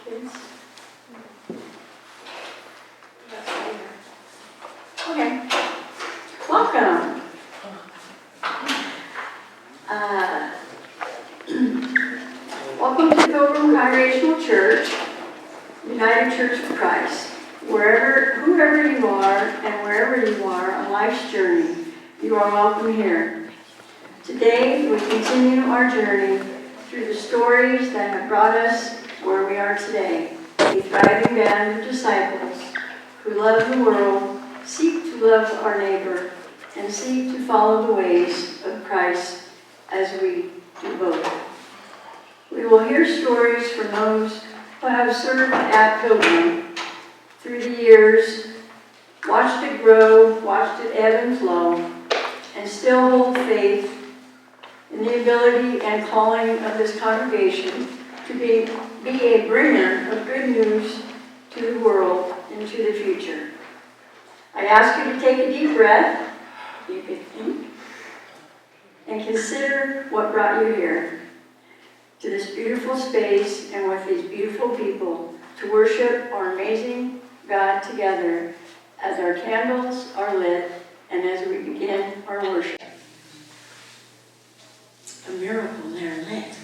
Kids? Okay. Welcome. Welcome to Pilgrim Congregational Church, United Church of Christ. Whoever you are and wherever you are on life's journey, you are welcome here. Today, we continue our journey through the stories that have brought us where we are today. A thriving band of disciples who love the world, seek to love our neighbor, and seek to follow the ways of Christ as we do both. We will hear stories from those who have served at Pilgrim through the years, watched it grow, watched it ebb and flow, and still hold faith in the ability and calling of this congregation to be a bringer of good news to the world and to the future. I ask you to take a deep breath, you can think, and consider what brought you here, to this beautiful space and with these beautiful people, to worship our amazing God together as our candles are lit and as we begin our worship. A miracle they're lit.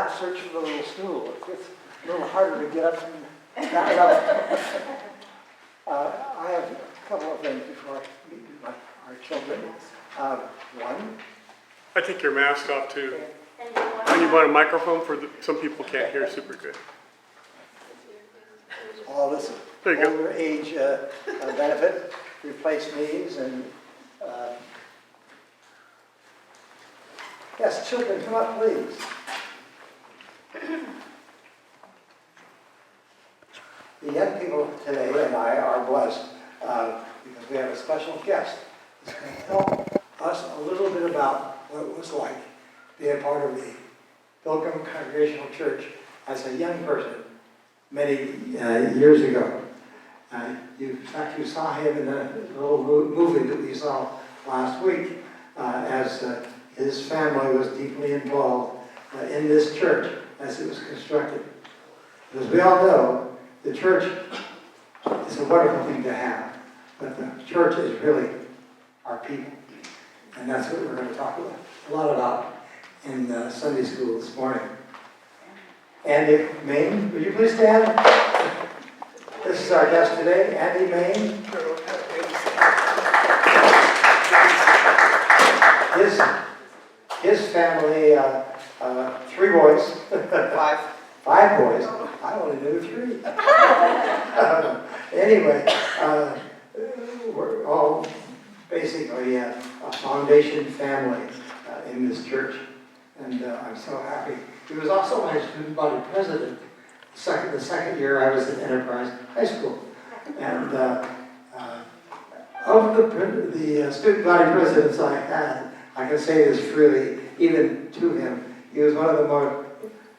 not search for the little stool. It's a little harder to get up and back up. I have a couple of things before I meet our children. One, I take your mask off too. And you want a microphone for some people can't hear super good. all this There you go. older age benefit, replace knees, and yes, children, come up, please. The young people today and I are blessed because we have a special guest who's going to tell us a little bit about what it was like being a part of the Pilgrim Congregational Church as a young person many years ago. In fact, you saw him in a little movie that we saw last week as his family was deeply involved in this church as it was constructed. As we all know, the church is a wonderful thing to have, but the church is really our people. And that's what we're going to talk a lot about in Sunday school this morning. Andy Mayne, would you please stand? This is our guest today, Andy Mayne. His family, 3 boys. 5 boys. I only knew 3. Anyway, we're all basically a foundation family in this church, and I'm so happy. He was also my student body president the second year I was at Enterprise High School, and of the student body presidents I had, I can say this freely, even to him, he was one of the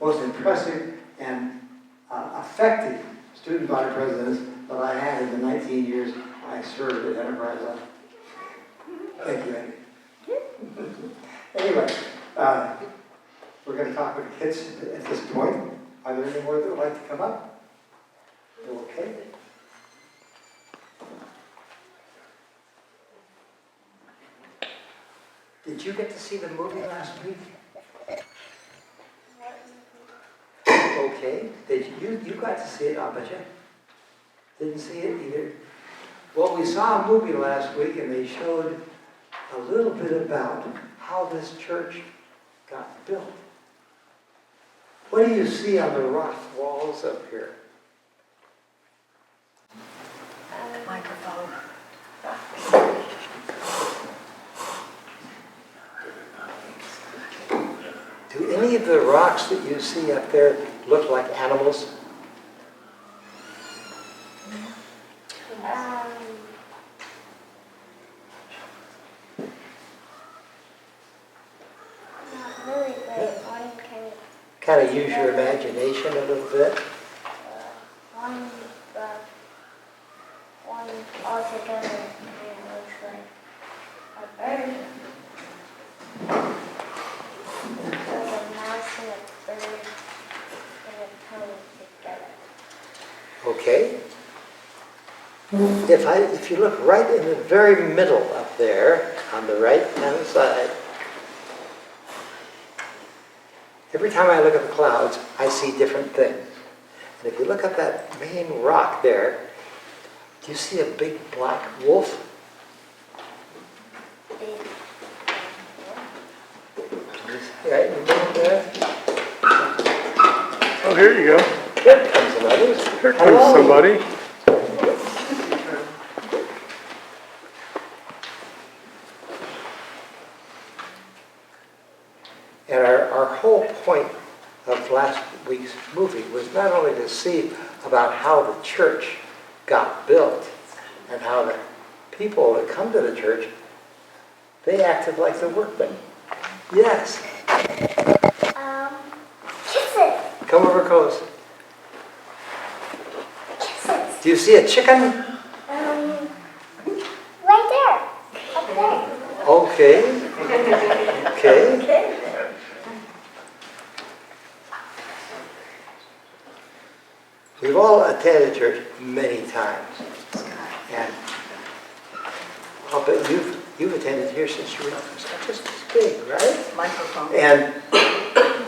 most impressive and effective student body presidents that I had in the 19 years I served at Enterprise. Thank you, Andy. Anyway, we're going to talk with the kids at this point. Are there any more that would like to come up? Okay. Did you get to see the movie last week? Okay. You got to see it, I bet you. Didn't see it either. Well, we saw a movie last week and they showed a little bit about how this church got built. What do you see on the rock walls up here? Microphone. Do any of the rocks that you see up there look like animals? Not really, but one can. Kind of use your imagination a little bit. One altogether kind of looks like a bird. There's a mouse and a bird and a pony together. Okay. If you look right in the very middle up there, on the right-hand side, every time I look at the clouds, I see different things. And if you look at that main rock there, do you see a big black wolf? Right in the middle there? Oh, here you go. Here comes another. Here comes somebody. And our whole point of last week's movie was not only to see about how the church got built and how the people that come to the church, they acted like the workmen. Yes. Kisses. Come over close. Kisses. Do you see a chicken? Right there. Up there. Okay. Okay. Okay. We've all attended church many times. And I'll bet you've attended here since you were just this big, right? Microphone. And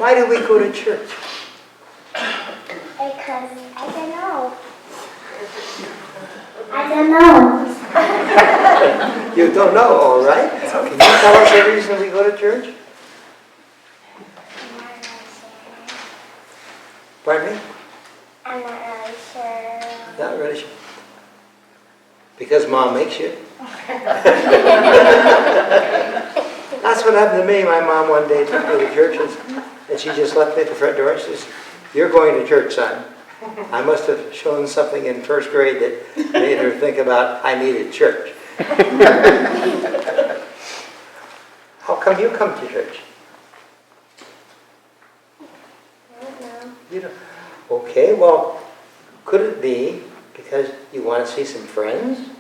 Why do we go to church? Because I don't know. I don't know. You don't know, all right? Can you tell us the reason we go to church? I'm not really sure. Pardon me? I'm not really sure. Not really sure. Because Mom makes you. That's what happened to me. My mom one day took me to church and she just left me at the front door. She says, "You're going to church, son." I must have shown something in first grade that made her think about I needed church. How come you come to church? I don't know. You know. Okay, well, could it be because you want to see some friends?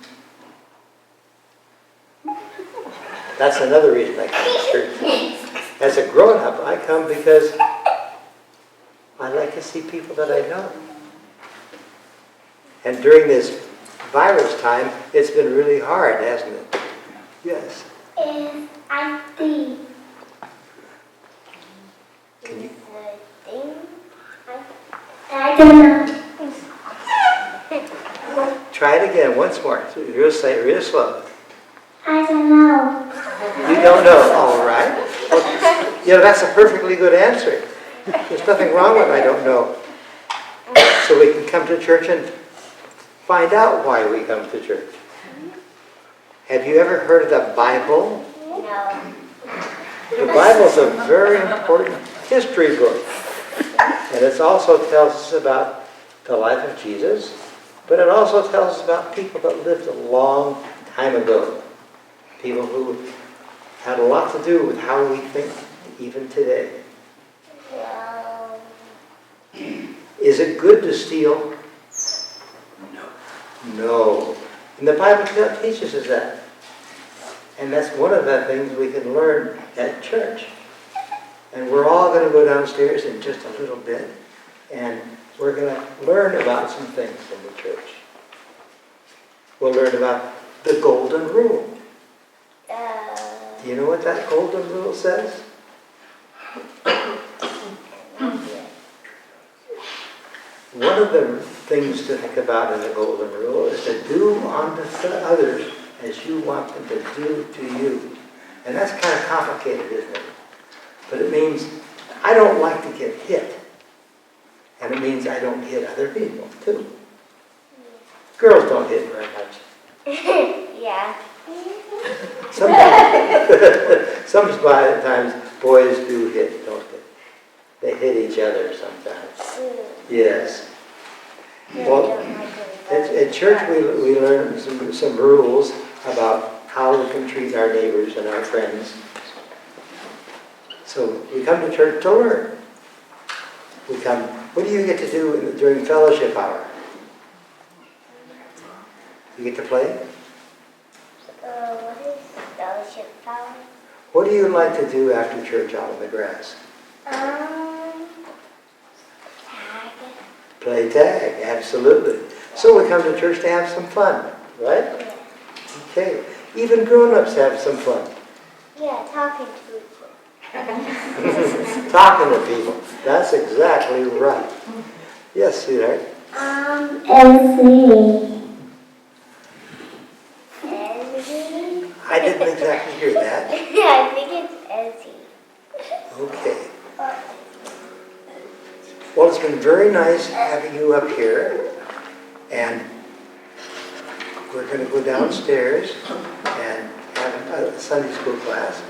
That's another reason I come to church. As a grown-up, I come because I like to see people that I know. And during this virus time, it's been really hard, hasn't it? Yes. I think. Can you? The thing. I don't know. Try it again once more. Real slow. I don't know. You don't know. All right. Well, that's a perfectly good answer. There's nothing wrong with I don't know. So we can come to church and find out why we come to church. Have you ever heard of the Bible? No. The Bible is a very important history book. And it also tells us about the life of Jesus, but it also tells us about people that lived a long time ago. People who had a lot to do with how we think even today. Well, Is it good to steal? No. And the Bible teaches us that. And that's one of the things we can learn at church. And we're all going to go downstairs in just a little bit. And we're going to learn about some things in the church. We'll learn about the golden rule. Do you know what that golden rule says? One of the things to think about in the golden rule is to do unto others as you want them to do to you. And that's kind of complicated, isn't it? But it means I don't like to get hit. And it means I don't hit other people, too. Girls don't hit very much. yeah. Sometimes boys do hit, don't they? They hit each other sometimes. Yes. Well, at church we learn some rules about how we can treat our neighbors and our friends. So we come to church to learn. What do you get to do during fellowship hour? You get to play? What is fellowship hour? What do you like to do after church out on the grass? Tag. Play tag, absolutely. So we come to church to have some fun, right? Yeah. Okay. Even grown-ups have some fun. Yeah, talking to people. Talking to people. That's exactly right. Yes, sweetheart. Elsie. I didn't exactly hear that. I think it's Elsie. Okay. Well, it's been very nice having you up here. And we're going to go downstairs and have a Sunday school class.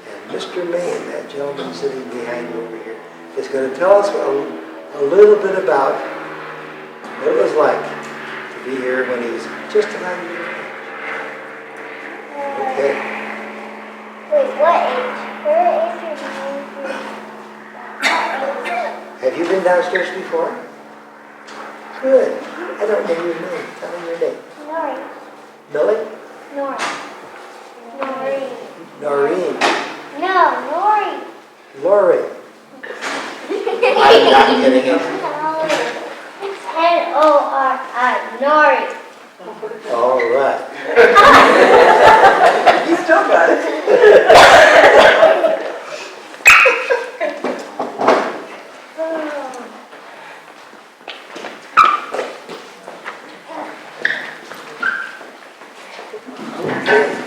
And Mr. Mayne, that gentleman sitting behind you over here, is going to tell us a little bit about what it was like to be here when he was just about your age. Okay. Wait, what age? Where is your name? Have you been downstairs before? Good. I don't know your name. Tell me your name. Nori. Millie? Nori. Nori. Noreen. No, Nori. Lori. I'm not getting it. Nori. Nori. All right. You still got it. Okay.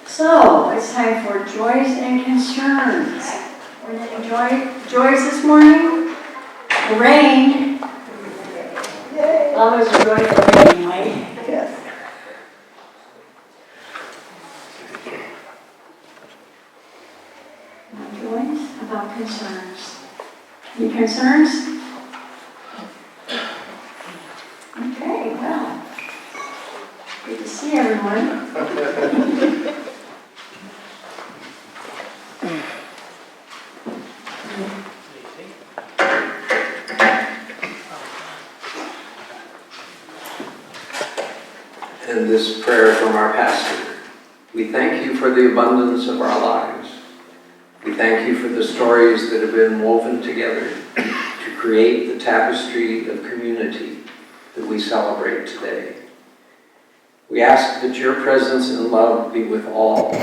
So, it's time for joys and concerns. Were there any joys this morning? The rain. Always enjoy the rain, anyway. Yes. Not joys, how about concerns? Any concerns? Okay, well, good to see everyone. And this prayer from our pastor. We thank you for the abundance of our lives. We thank you for the stories that have been woven together to create the tapestry of community that we celebrate today. We ask that your presence and love be with all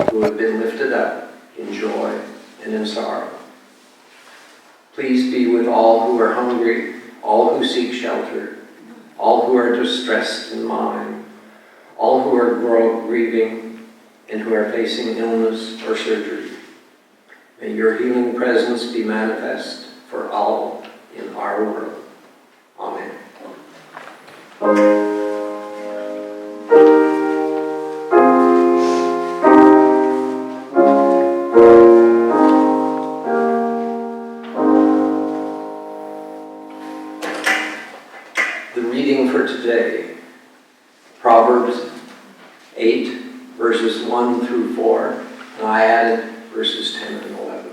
who have been lifted up in joy and in sorrow. Please be with all who are hungry, all who seek shelter, all who are distressed in mind, all who are grieving, and who are facing illness or surgery. May your healing presence be manifest for all in our world. Amen. The reading for today, Proverbs 8, verses 1 through 4, and I added verses 10 and 11.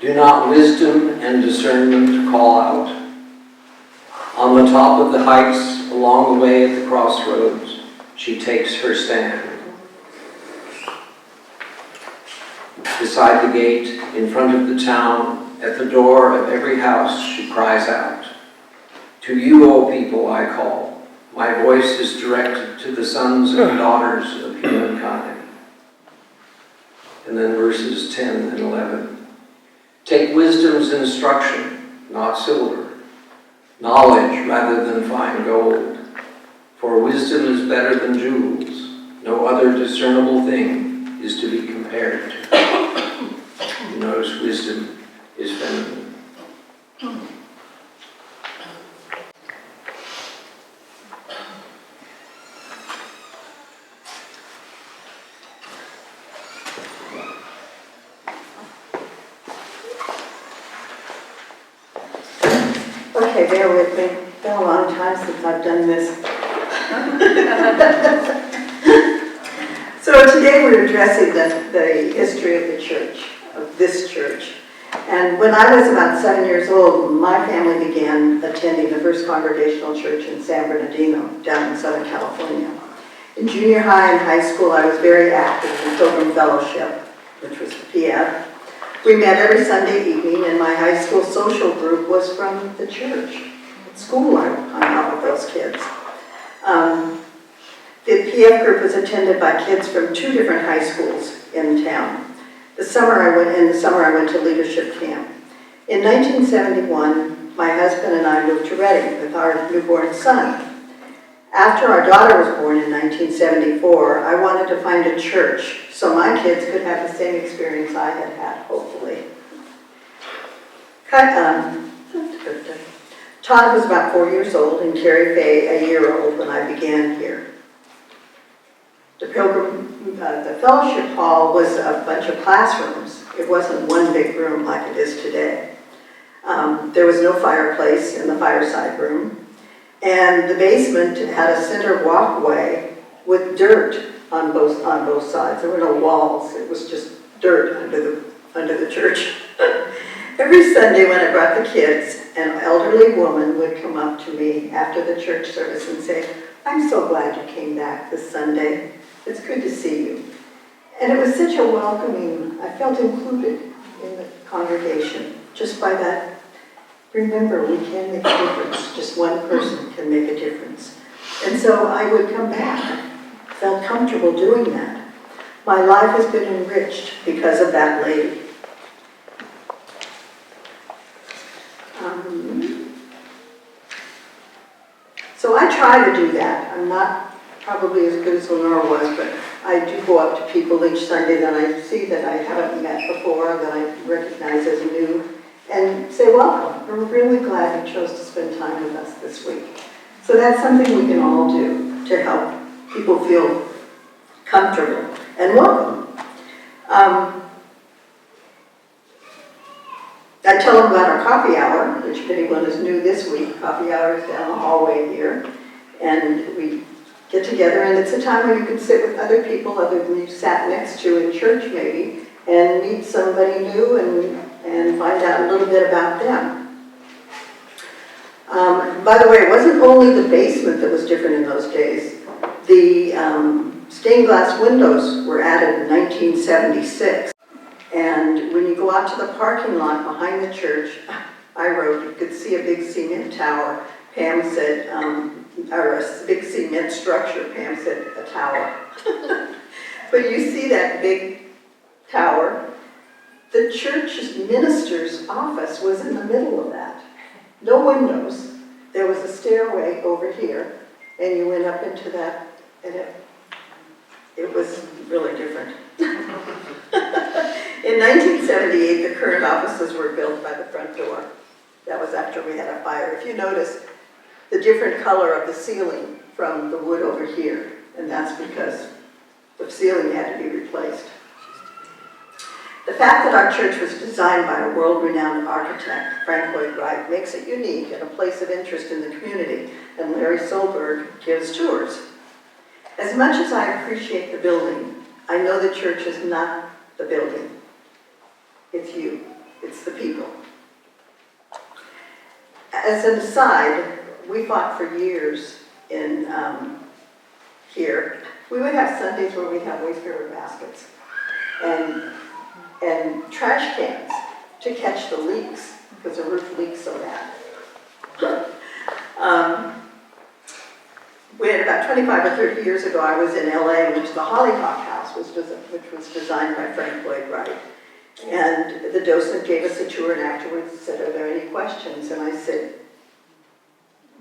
Do not wisdom and discernment call out? On the top of the heights, along the way at the crossroads, she takes her stand. Beside the gate, in front of the town, at the door of every house, she cries out. To you, O people, I call. My voice is directed to the sons and daughters of humankind. And then verses 10 and 11. Take wisdom's instruction, not silver, knowledge rather than fine gold. For wisdom is better than jewels. No other discernible thing is to be compared to. You notice wisdom is feminine. Okay, bear with me. It's been a long time since I've done this. So today we're addressing the history of the church, of this church. And when I was about 7 years old, my family began attending the First Congregational Church in San Bernardino, down in Southern California. In junior high and high school, I was very active in Pilgrim Fellowship, which was PF. We met every Sunday evening, and my high school social group was from the church. At school, I hung out with those kids. The PF group was attended by kids from 2 different high schools in town. In the summer, I went to leadership camp. In 1971, my husband and I moved to Redding with our newborn son. After our daughter was born in 1974, I wanted to find a church so my kids could have the same experience I had had, hopefully. Todd was about 4 years old and Carrie Faye a year old when I began here. The fellowship hall was a bunch of classrooms. It wasn't one big room like it is today. There was no fireplace in the fireside room. And the basement had a center walkway with dirt on both sides. There were no walls. It was just dirt under the church. Every Sunday when I brought the kids, an elderly woman would come up to me after the church service and say, "I'm so glad you came back this Sunday. It's good to see you." And it was such a welcoming, I felt included in the congregation. Just by that, remember, we can make a difference. Just one person can make a difference. And so I would come back, felt comfortable doing that. My life has been enriched because of that lady. So I try to do that. I'm not probably as good as Lenore was, but I do go up to people each Sunday that I see that I haven't met before, that I recognize as new, and say, welcome. We're really glad you chose to spend time with us this week. So that's something we can all do to help people feel comfortable and welcome. I tell them about our coffee hour, which if anyone is new this week, coffee hour is down the hallway here. And we get together, and it's a time where you can sit with other people other than you sat next to in church maybe, and meet somebody new and find out a little bit about them. By the way, it wasn't only the basement that was different in those days. The stained glass windows were added in 1976. And when you go out to the parking lot behind the church, I wrote, you could see a big cement tower. Pam said, or a big cement structure. Pam said, a tower. But you see that big tower. The church's minister's office was in the middle of that. No windows. There was a stairway over here, and you went up into that, and it was really different. In 1978, the current offices were built by the front door. That was after we had a fire. If you notice the different color of the ceiling from the wood over here, and that's because the ceiling had to be replaced. The fact that our church was designed by a world-renowned architect, Frank Lloyd Wright, makes it unique and a place of interest in the community, and Larry Solberg gives tours. As much as I appreciate the building, I know the church is not the building. It's you. It's the people. As an aside, we fought for years in here. We would have Sundays where we'd have wastepaper baskets and trash cans to catch the leaks, because the roof leaks so bad. We had about 25 or 30 years ago, I was in LA, which the Hollyhock House, which was designed by Frank Lloyd Wright. And the docent gave us a tour, and afterwards said, are there any questions? And I said,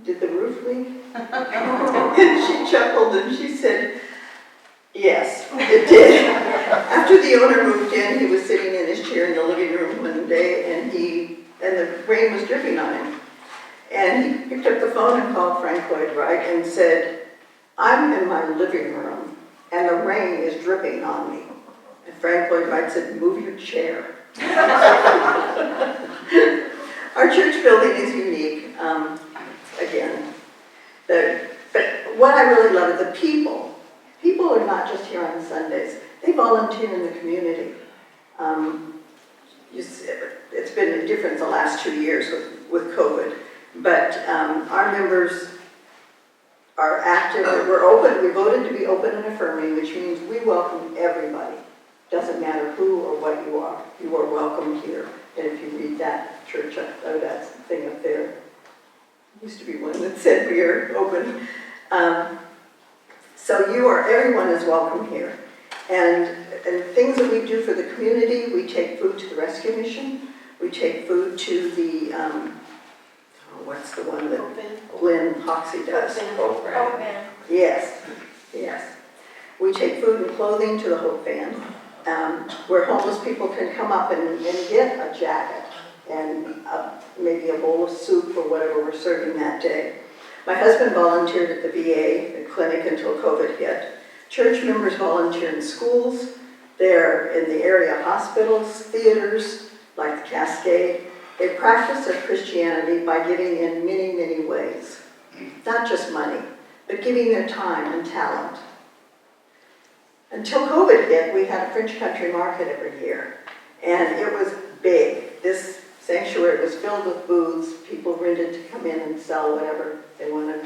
did the roof leak? And she chuckled and she said, yes, it did. After the owner moved in, he was sitting in his chair in the living room one day, and the rain was dripping on him. And he picked up the phone and called Frank Lloyd Wright and said, I'm in my living room, and the rain is dripping on me. And Frank Lloyd Wright said, move your chair. Our church building is unique, again. But what I really love is the people. People are not just here on Sundays. They volunteer in the community. It's been a difference the last 2 years with COVID. But our members are active. We're open. We voted to be open and affirming, which means we welcome everybody. Doesn't matter who or what you are welcome here. And if you read that church, that thing up there, used to be one that said we are open. So everyone is welcome here. And things that we do for the community, we take food to the rescue mission. We take food to the, what's the one that Glenn Hoxie does? Hope Van. Yes. We take food and clothing to the Hope Van, where homeless people can come up and get a jacket and maybe a bowl of soup or whatever we're serving that day. My husband volunteered at the VA clinic until COVID hit. Church members volunteer in schools. They're in the area hospitals, theaters, like the Cascade. They practice their Christianity by giving in many, many ways. Not just money, but giving their time and talent. Until COVID hit, we had a French country market every year. And it was big. This sanctuary was filled with booths. People rented to come in and sell whatever they wanted.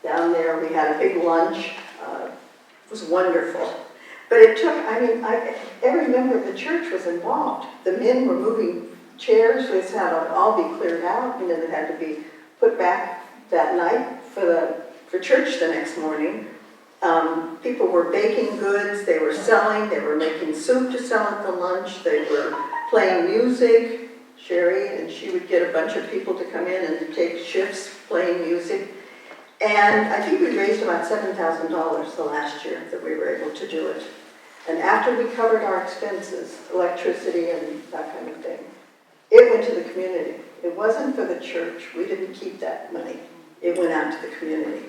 Down there we had a big lunch. It was wonderful. But it took, every member of the church was involved. The men were moving chairs, this had to all be cleared out, and then it had to be put back that night for church the next morning. People were baking goods, they were selling, they were making soup to sell at the lunch, they were playing music. Sherry, and she would get a bunch of people to come in and take shifts playing music. And I think we raised about $7,000 the last year that we were able to do it. And after we covered our expenses, electricity and that kind of thing, it went to the community. It wasn't for the church. We didn't keep that money. It went out to the community.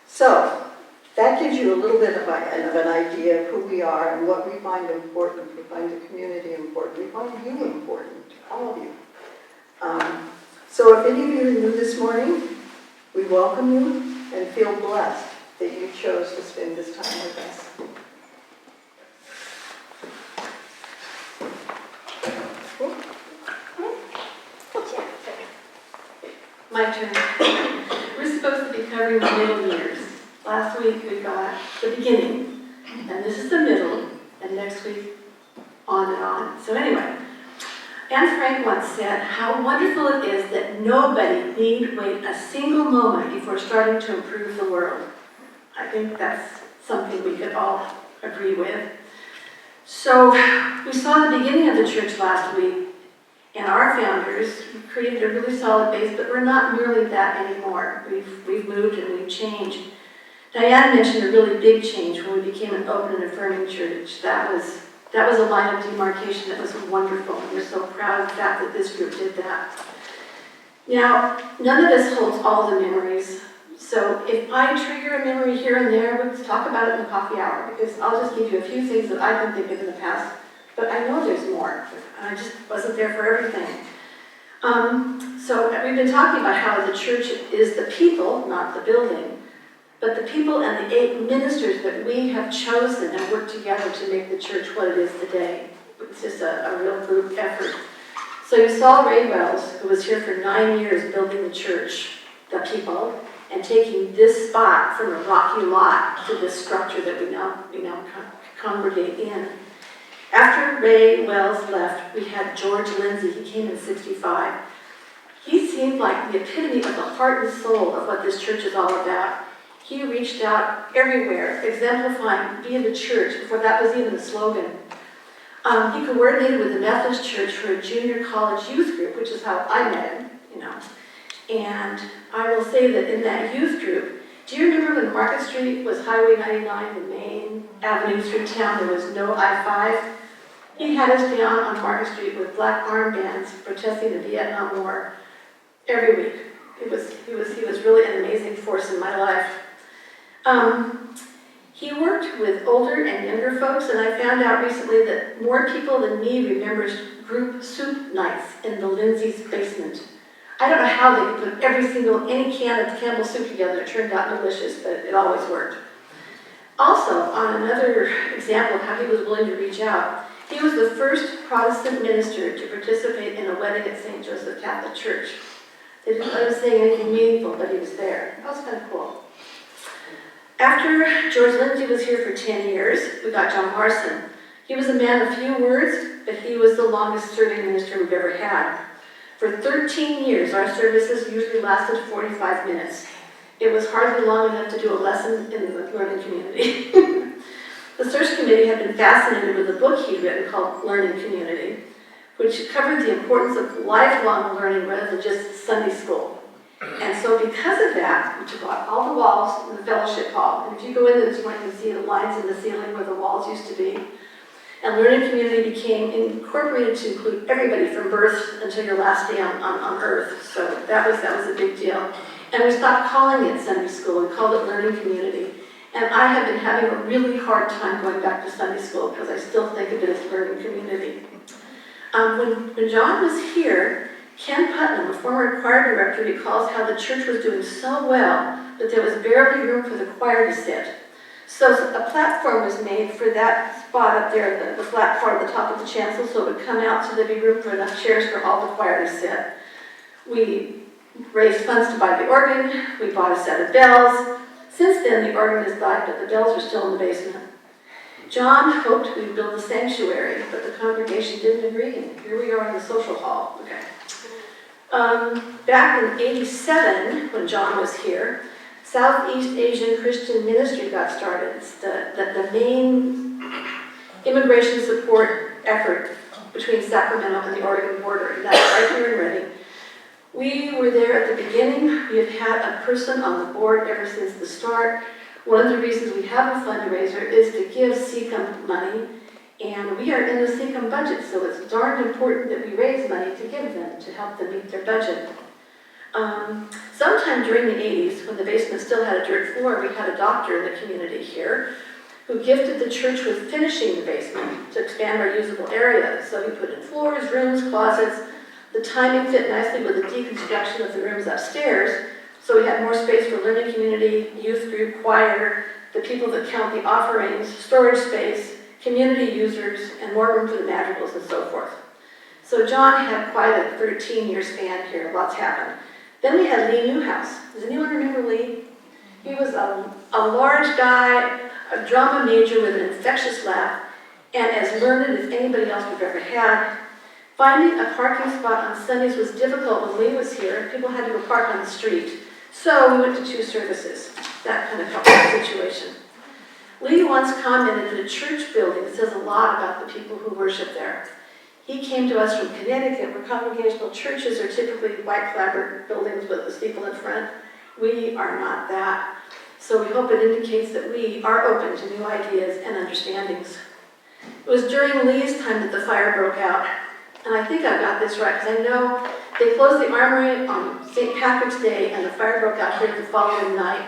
So that gives you a little bit of an idea of who we are and what we find important. We find the community important. We find you important, all of you. So if any of you are new this morning, we welcome you and feel blessed that you chose to spend this time with us. My turn. We're supposed to be covering the middle years. Last week we got the beginning, and this is the middle, and next week on and on. So anyway, Anne Frank once said how wonderful it is that nobody need wait a single moment before starting to improve the world. I think that's something we could all agree with. So we saw the beginning of the church last week, and our founders created a really solid base, but we're not merely that anymore. We've moved and we've changed. Diane mentioned a really big change when we became an open and affirming church. That was a line of demarcation that was wonderful, and we're so proud of the fact that this group did that. Now, none of us holds all the memories, so if I trigger a memory here and there, let's talk about it in the coffee hour, because I'll just give you a few things that I can think of in the past, but I know there's more. I just wasn't there for everything. So we've been talking about how the church is the people, not the building, but the people and the 8 ministers that we have chosen and worked together to make the church what it is today. It's just a real group effort. So you saw Ray Wells, who was here for 9 years building the church, the people, and taking this spot from a rocky lot to this structure that we now congregate in. After Ray Wells left, we had George Lindsay. He came in '65. He seemed like the epitome of the heart and soul of what this church is all about. He reached out everywhere, exemplifying being the church before that was even the slogan. He coordinated with the Methodist Church for a junior college youth group, which is how I met him, And I will say that in that youth group, do you remember when Market Street was Highway 99, the main avenue through town? There was no I-5. He had us down on Market Street with black armbands protesting the Vietnam War every week. He was really an amazing force in my life. He worked with older and younger folks, and I found out recently that more people than me remembers group soup nights in the Lindsay's basement. I don't know how they could put any can of Campbell soup together. It turned out delicious, but it always worked. Also, on another example of how he was willing to reach out, he was the first Protestant minister to participate in a wedding at St. Joseph Catholic Church. They didn't let him say anything meaningful, but he was there. That was kind of cool. After George Lindsay was here for 10 years, we got John Larson. He was a man of few words, but he was the longest serving minister we've ever had. For 13 years, our services usually lasted 45 minutes. It was hardly long enough to do a lesson in the learning community. The search committee had been fascinated with a book he'd written called Learning Community, which covered the importance of lifelong learning rather than just Sunday school. And so because of that, we took out all the walls in the fellowship hall. And if you go in this morning, you can see the lines in the ceiling where the walls used to be. And learning community became incorporated to include everybody from birth until your last day on earth. So that was a big deal. And we stopped calling it Sunday school. We called it learning community. And I have been having a really hard time going back to Sunday school because I still think of it as learning community. When John was here, Ken Putnam, a former choir director, recalls how the church was doing so well that there was barely room for the choir to sit. So a platform was made for that spot up there, the flat part at the top of the chancel, so it would come out so there'd be room for enough chairs for all the choir to sit. We raised funds to buy the organ. We bought a set of bells. Since then, the organ has died, but the bells are still in the basement. John hoped we'd build a sanctuary, but the congregation didn't agree, and here we are in the social hall. Okay. Back in '87, when John was here, Southeast Asian Christian Ministry got started. It's the main immigration support effort between Sacramento and the Oregon border, and that's right here in Redding. We were there at the beginning. We have had a person on the board ever since the start. One of the reasons we have a fundraiser is to give CCUM money, and we are in the CCUM budget, so it's darn important that we raise money to give them to help them meet their budget. Sometime during the 80s, when the basement still had a dirt floor, we had a doctor in the community here who gifted the church with finishing the basement to expand our usable area. So we put in floors, rooms, closets. The timing fit nicely with the deconstruction of the rooms upstairs, so we had more space for learning community, youth group, choir, the people that count the offerings, storage space, community users, and more room for the madrigals and so forth. So John had quite a 13-year span here. Lots happened. Then we had Lee Newhouse. Does anyone remember Lee? He was a large guy, a drama major with an infectious laugh, and as learned as anybody else we've ever had. Finding a parking spot on Sundays was difficult when Lee was here. People had to go park on the street. So we went to 2 services. That kind of helped the situation. Lee once commented that a church building says a lot about the people who worship there. He came to us from Connecticut, where congregational churches are typically white clapboard buildings with a steeple in front. We are not that. So we hope it indicates that we are open to new ideas and understandings. It was during Lee's time that the fire broke out. And I think I got this right, because I know they closed the armory on St. Patrick's Day, and the fire broke out here the following night.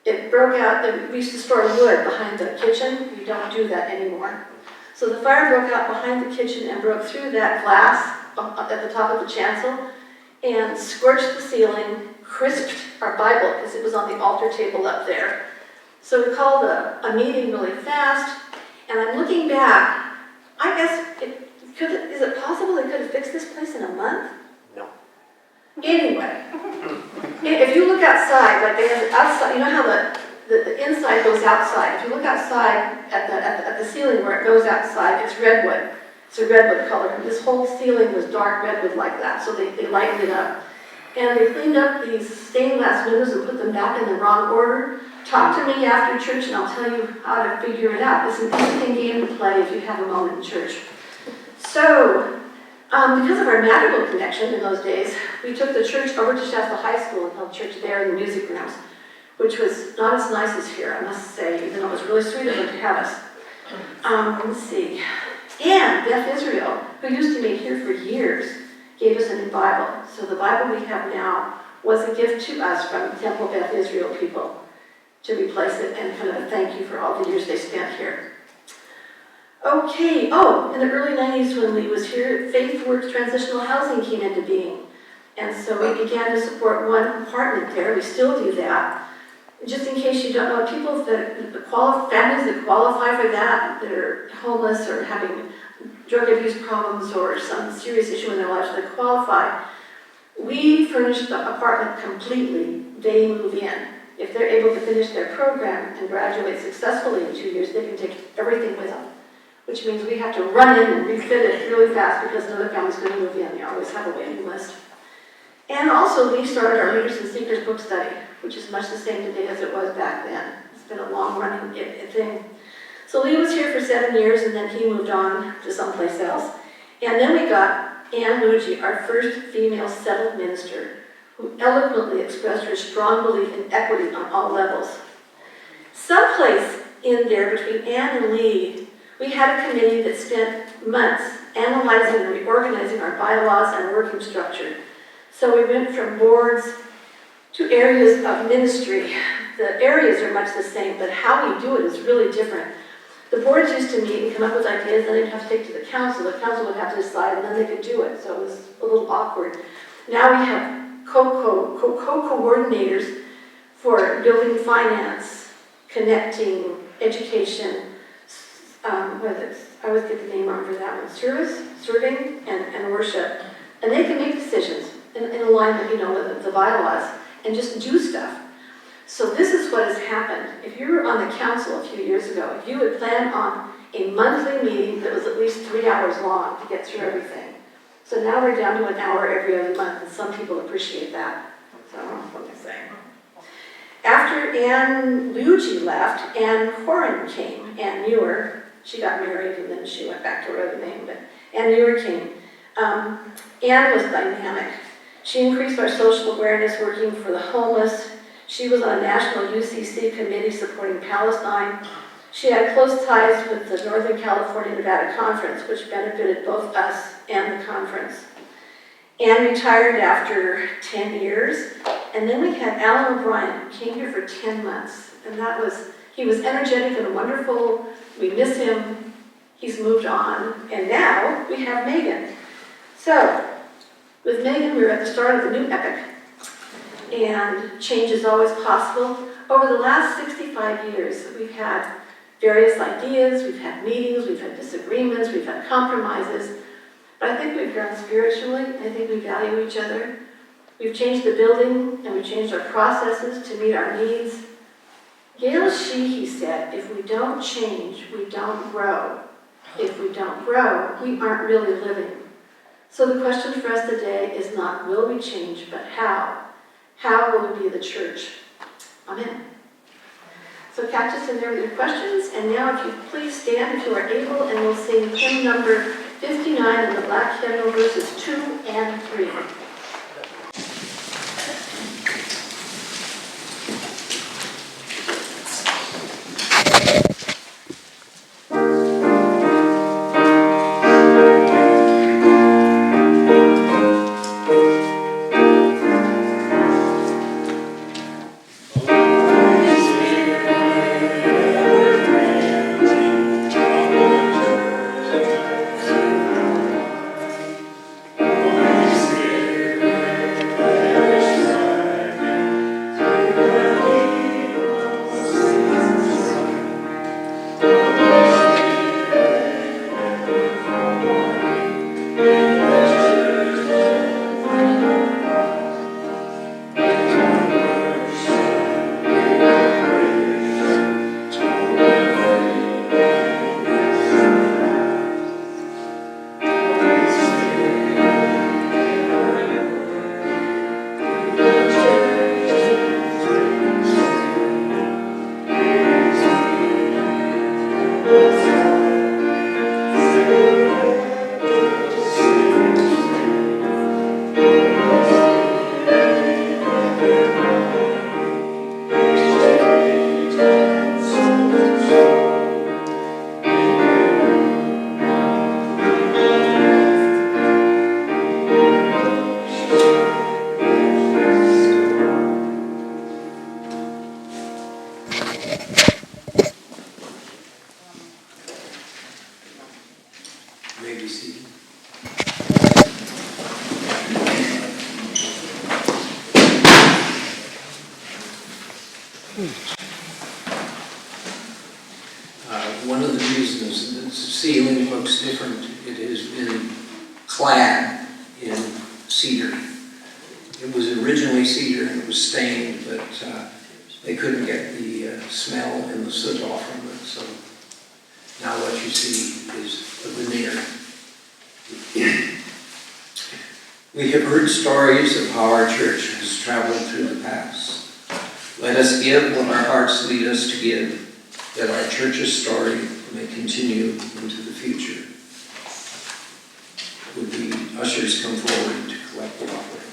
It broke out, we used to store wood behind the kitchen. We don't do that anymore. So the fire broke out behind the kitchen and broke through that glass at the top of the chancel and scorched the ceiling, crisped our Bible, because it was on the altar table up there. So we called a meeting really fast, and I'm looking back, I guess, is it possible they could have fixed this place in a month? No. Anyway, if you look outside, like they have outside, you know how the inside goes outside. If you look outside at the ceiling where it goes outside, it's redwood. It's a redwood color. And this whole ceiling was dark redwood like that, so they lightened it up. And they cleaned up these stained glass windows and put them back in the wrong order. Talk to me after church and I'll tell you how to figure it out. It's an interesting game to play if you have a moment in church. So, because of our magical connection in those days, we took the church over to Shasta High School and held church there in the music rooms, which was not as nice as here, I must say, even though it was really sweet of them to have us. Let's see. And Beth Israel, who used to meet here for years, gave us a new Bible. So the Bible we have now was a gift to us from Temple Beth Israel people to replace it, and kind of a thank you for all the years they spent here. Okay, in the early 90s when Lee was here, FaithWorks Transitional Housing came into being. And so we began to support one apartment there. We still do that. Just in case you don't know, people families that qualify for that, that are homeless or having drug abuse problems or some serious issue in their lives that qualify, we furnish the apartment completely. They move in. If they're able to finish their program and graduate successfully in 2 years, they can take everything with them, which means we have to run in and refit it really fast because another family's going to move in. They always have a waiting list. And also, we started our Readers and Seekers book study, which is much the same today as it was back then. It's been a long-running thing. So Lee was here for 7 years, and then he moved on to someplace else. And then we got Ann Luigi, our first female settled minister, who eloquently expressed her strong belief in equity on all levels. Someplace in there between Ann and Lee, we had a committee that spent months analyzing and reorganizing our bylaws and working structure. So we went from boards to areas of ministry. The areas are much the same, but how we do it is really different. The boards used to meet and come up with ideas, then they'd have to take to the council. The council would have to decide, and then they could do it. So it was a little awkward. Now we have co-coordinators for building finance, connecting, education, I always get the name wrong for that one, serving, and worship. And they can make decisions in alignment, with the bylaws and just do stuff. So this is what has happened. If you were on the council a few years ago, you would plan on a monthly meeting that was at least 3 hours long to get through everything. So now we're down to an hour every other month, and some people appreciate that. So I don't know what I'm saying. After Ann Luigi left, Ann Horan came. Ann Muir, she got married and then she went back to her other name, but Ann Muir came. Ann was dynamic. She increased our social awareness working for the homeless. She was on a national UCC committee supporting Palestine. She had close ties with the Northern California Nevada Conference, which benefited both us and the conference. Ann retired after 10 years, and then we had Alan O'Brien, who came here for 10 months, and he was energetic and wonderful. We miss him. He's moved on, and now we have Megan. So, with Megan, we're at the start of a new epic, and change is always possible. Over the last 65 years, we've had various ideas, we've had meetings, we've had disagreements, we've had compromises, but I think we've grown spiritually. I think we value each other. We've changed the building, and we've changed our processes to meet our needs. Gail Sheehy said, if we don't change, we don't grow. If we don't grow, we aren't really living. So the question for us today is not will we change, but how? How will we be the church? Amen. So catch us in there with your questions, and now if you please stand if you are able, and we'll sing hymn number 59 in the black hymnal, verses 2 and 3. One of the reasons that the ceiling looks different, it has been clad in cedar. It was originally cedar and it was stained, but they couldn't get the smell and the soot off from it, so now what you see is a veneer. We have heard stories of how our church has traveled through the past. Let us give what our hearts lead us to give, that our church's story may continue into the future. Would the ushers come forward to collect the offering?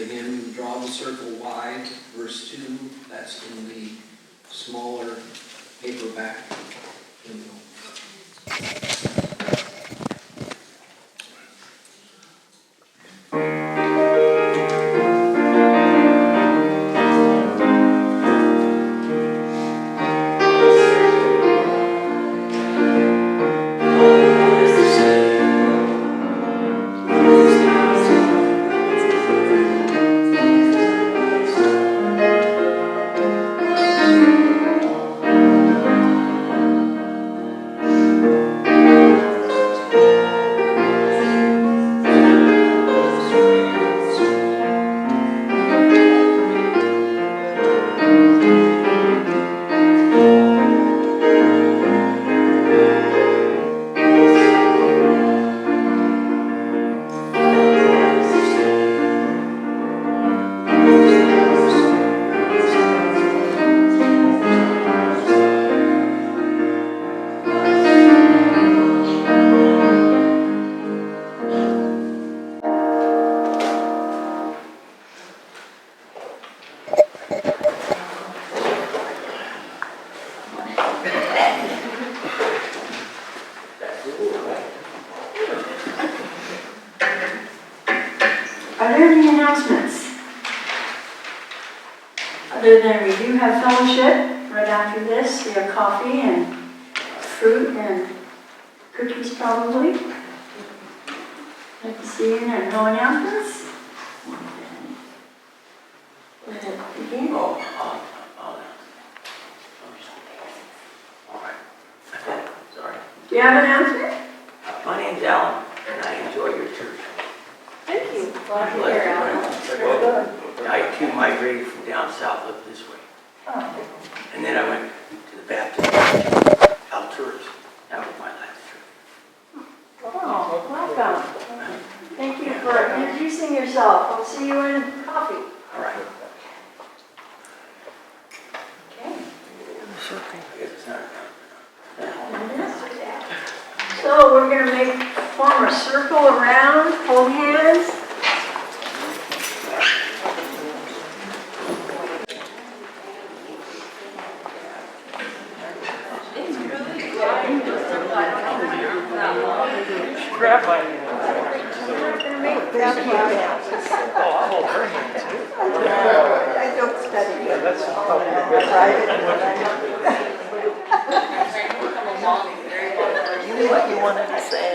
hymn, Draw the Circle Wide, verse 2, that's in the smaller paperback hymnal. Are there any announcements? Other than we do have fellowship right after this, we have coffee and fruit and cookies probably. Like to see you there. No announcements? Go ahead, begin. All right. Sorry. Do you have an announcement? My name's Alan, and I enjoy your church. Thank you. Glad to hear, Alan. I too migrated from down south up this way. And then I went to the Baptist church, Alturas. That was my last church. Oh, welcome. Thank you for introducing yourself. I'll see you in coffee. All right. Okay. It's not. So we're going to form a circle around, hold hands. Grab my hand. I'll hold her hand too. I don't study. Yeah, that's You knew what you wanted to say.